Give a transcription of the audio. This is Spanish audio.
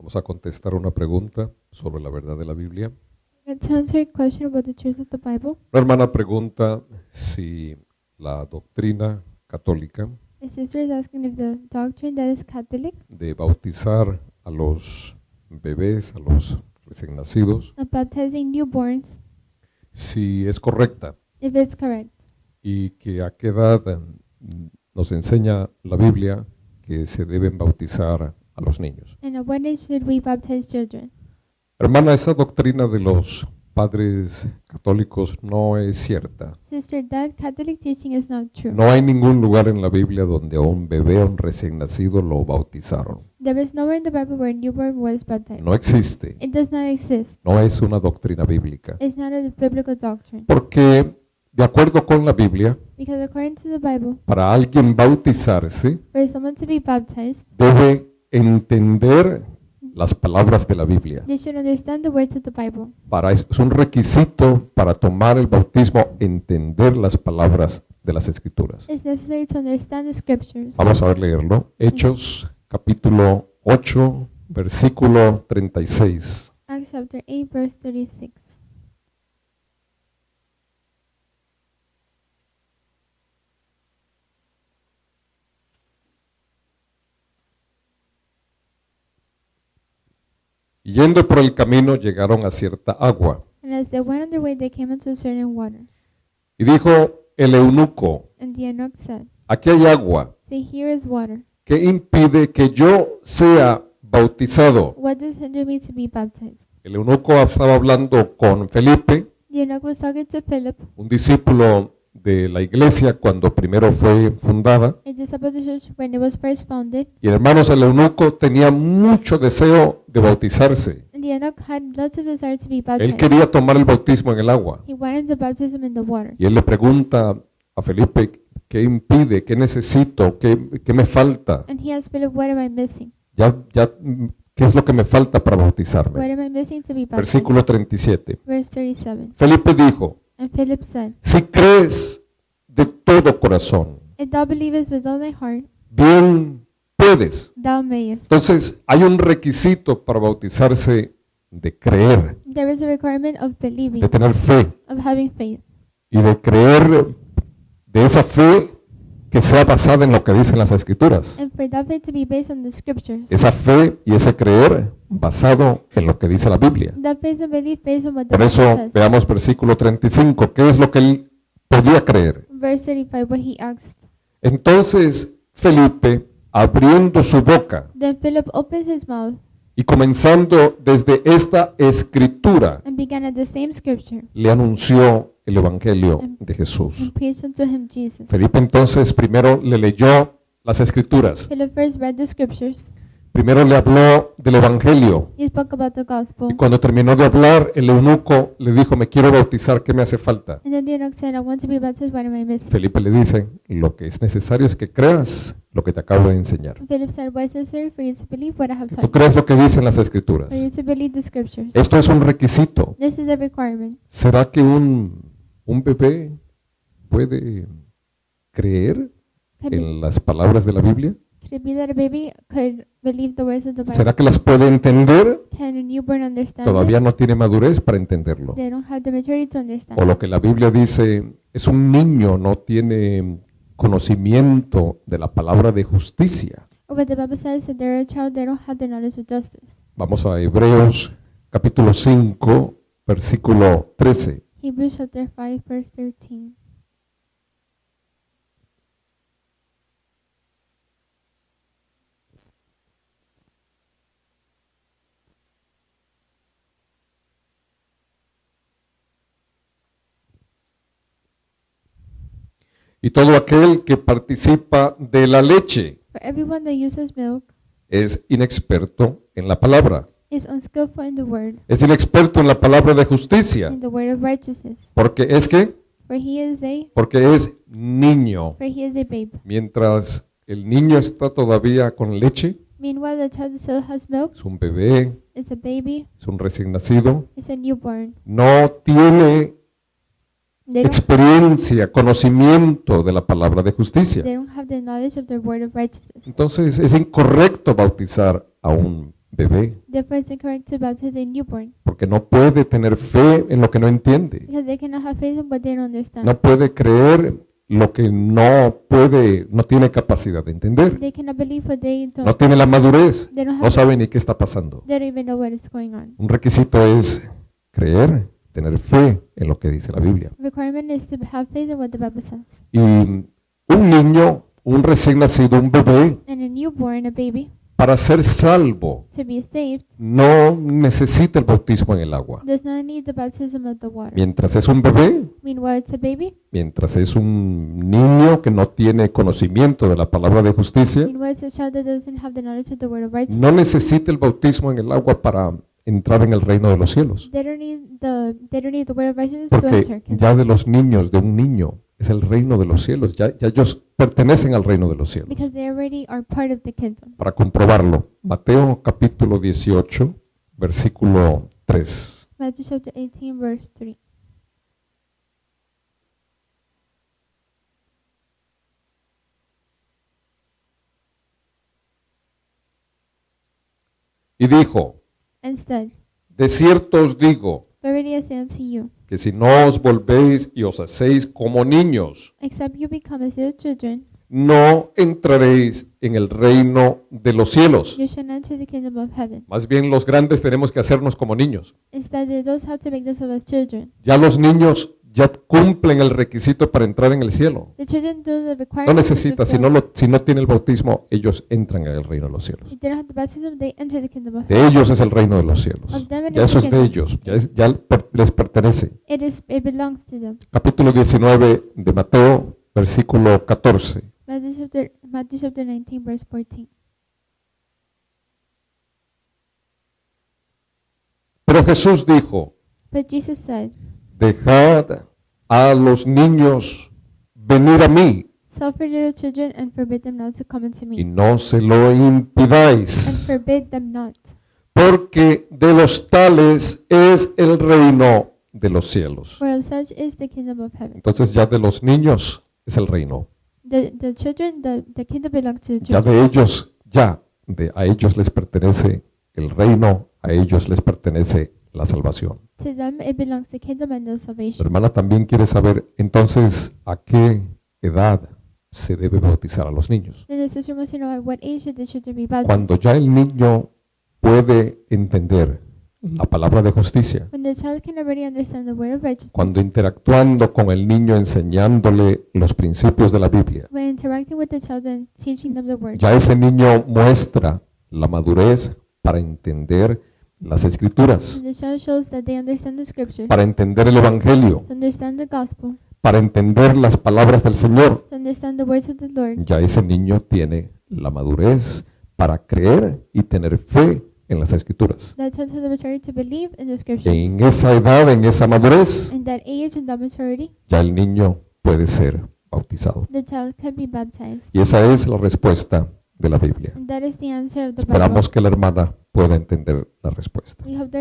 Vamos a contestar una pregunta sobre la verdad de la Biblia. To answer a question about the truth of the Bible, Una hermana pregunta si la doctrina católica a sister is asking if the doctrine that is Catholic de bautizar a los bebés, a los recién nacidos, of baptizing newborns, si es correcta if it's correct, y que a qué edad nos enseña la Biblia que se deben bautizar a los niños. and at what age should we baptize children? Hermana, esa doctrina de los padres católicos no es cierta. Sister, that Catholic teaching is not true. No hay ningún lugar en la Biblia donde a un bebé, a un recién nacido, lo bautizaron. There is nowhere in the Bible where a newborn was baptized. No existe. It does not exist. No es una doctrina bíblica. It's not a biblical doctrine. Porque, de acuerdo con la Biblia, Because according to the Bible, para alguien bautizarse, for someone to be baptized, debe entender las palabras de la Biblia. they should understand the words of the Bible. Es un requisito para tomar el bautismo, entender las palabras de las Escrituras. It's necessary to understand the scriptures. Vamos a ver leerlo. Hechos, capítulo 8, versículo 36. Acts chapter 8, verse 36. Y yendo por el camino llegaron a cierta agua. And as they went on their way, they came into a certain water. Y dijo el eunuco, And the eunuch said, aquí hay agua. "See, here is water. ¿Qué impide que yo sea bautizado? What does hinder me to be baptized?" El eunuco estaba hablando con Felipe, The eunuch was talking to Philip, un discípulo de la iglesia cuando primero fue fundada. a disciple of the church when it was first founded. Y hermanos, el eunuco tenía mucho deseo de bautizarse. And the eunuch had lots of desire to be Él baptized. quería tomar el bautismo en el agua. He wanted the baptism in the water. Y él le pregunta a Felipe, ¿qué impide? ¿Qué necesito? ¿Qué me falta? And he asked Philip, "What am I missing? ¿Qué es lo que me falta para bautizarme? What am I missing to be baptized?" Versículo 37. Verse 37. Felipe dijo, And Philip said, si crees de todo corazón, "If thou believest with all thy heart, bien puedes. thou mayest." Entonces, hay un requisito para bautizarse de creer, There is a requirement of believing, de tener fe of having faith, y de creer de esa fe que sea basada en lo que dicen las Escrituras. and for that faith to be based on the scriptures. Esa fe y ese creer basado en lo que dice la Biblia. That faith and belief based on what the Por Bible eso says. veamos versículo 35. ¿Qué es lo que él podía creer? Verse 35, what he asked. Entonces Felipe, abriendo su boca Then Philip opened his mouth y comenzando desde esta escritura, and began at the same scripture le anunció el Evangelio de Jesús. and preached unto him Jesus. Felipe entonces primero le leyó las escrituras. Philip first read the scriptures. Primero le habló del Evangelio. He spoke about the gospel. Y cuando terminó de hablar, el eunuco le dijo, me quiero bautizar, ¿qué me hace falta? And then the eunuch said, "I want to be baptized, what am I missing?" Felipe le dice, lo que es necesario es que creas lo que te acabo de enseñar. Philip said, "What is necessary for you to believe what I have Que taught tú creas lo que dicen las you? escrituras. For you to believe the scriptures." Esto es un requisito. This is a requirement. ¿Será que un bebé puede creer Could it, en las palabras de la Biblia? could it be that a baby could believe the words of the Bible? ¿Será que las puede entender? Can a newborn understand Todavía it? no tiene madurez para entenderlo. They don't have the maturity to understand. O lo que la Biblia dice, es un niño, no tiene conocimiento de la palabra de justicia. Or what the Bible says that they're a child, they don't have the knowledge of justice. Vamos a Hebreos capítulo 5, versículo 13. Hebrews chapter 5, verse 13. Y todo aquel que participa de la leche For everyone that uses milk es inexperto en la palabra. is unskillful in the word, Es inexperto en la palabra de justicia. in the word of righteousness. Porque es que, For he is niño. a babe. Mientras el niño está todavía con leche, Meanwhile, the child still has milk, es un bebé, is a baby, es un recién nacido, is a newborn. no tiene They don't, experiencia, conocimiento de la palabra de justicia. they don't have the knowledge of the word of righteousness. Entonces es incorrecto bautizar a un bebé, Therefore, it's incorrect to baptize a newborn porque no puede tener fe en lo que no entiende. because they cannot have faith in what they don't understand. No puede creer lo que no tiene capacidad de entender. They cannot believe what they No don't. tiene la madurez, They don't no have. sabe ni qué está pasando. They don't even know what is going on. Un requisito es creer, tener fe en lo que dice la Biblia. Requirement is to have faith in what the Bible says. Y un niño, un recién nacido, un bebé, And a newborn, a baby, para ser salvo, to be saved, no necesita el bautismo en el agua. does not need the baptism of the water. Mientras es un bebé, Meanwhile, it's a baby. mientras es un niño que no tiene conocimiento de la palabra de justicia, Meanwhile, it's a child that doesn't have the knowledge of the word of righteousness. no necesita el bautismo en el agua para entrar en el reino de los cielos. They don't need the word of righteousness to Porque enter. ya de los niños, de un niño, es el reino de los cielos. Ya ellos pertenecen al reino de los cielos. Because they already are part of the kingdom. Para comprobarlo, Mateo capítulo 18, versículo 3. Matthew chapter 18, verse 3. Y dijo, Instead, de cierto os digo, verily I say unto you, que si no os volvéis y os hacéis como niños, except you become as little children, no entraréis en el reino de los cielos. you shall enter the kingdom of heaven. Más bien los grandes tenemos que hacernos como niños. Instead, the adults have to make themselves as children. Ya los niños ya cumplen el requisito para entrar en el cielo. The children do the No requirements. necesita, si no tiene el bautismo, ellos entran en el reino de los cielos. If they don't have the baptism, they enter the kingdom of heaven. De ellos es el reino de los cielos. Ya eso es de ellos, les pertenece. It belongs to them. Capítulo 19 de Mateo, versículo 14. Matthew chapter 19, verse 14. Pero Jesús dijo, But Jesus said, dejad a los niños venir a mí suffer little children and forbid them not to come unto y me, no se lo and impidáis, forbid them not. porque de los tales es el reino de los cielos. For of such is the kingdom of heaven. Entonces ya de los niños es el reino. The children, the kingdom belongs to the Ya children. de ellos, a ellos les pertenece el reino, a ellos les pertenece la salvación. To them it belongs the kingdom and the La salvation. hermana también quiere saber entonces a qué edad se debe bautizar a los niños. Then the sister wants to know at what age should the children be baptized. Cuando ya el niño puede entender la palabra de justicia, When the child can already understand the word of righteousness. cuando interactuando con el niño enseñándole los principios de la Biblia, When interacting with the child and teaching them the word. ya ese niño muestra la madurez para entender las escrituras, And the child shows that they understand the scripture, para entender el evangelio, to understand the gospel, para entender las palabras del Señor. to understand the words of the Lord. Ya ese niño tiene la madurez para creer y tener fe en las escrituras. That child has the maturity to believe in the Y scriptures. en esa edad, en esa madurez, In that age and that maturity, ya el niño puede ser bautizado. the child can be baptized. Y esa es la respuesta de la Biblia. And that is the answer of the Bible. Esperamos que la hermana pueda entender la respuesta. We hope that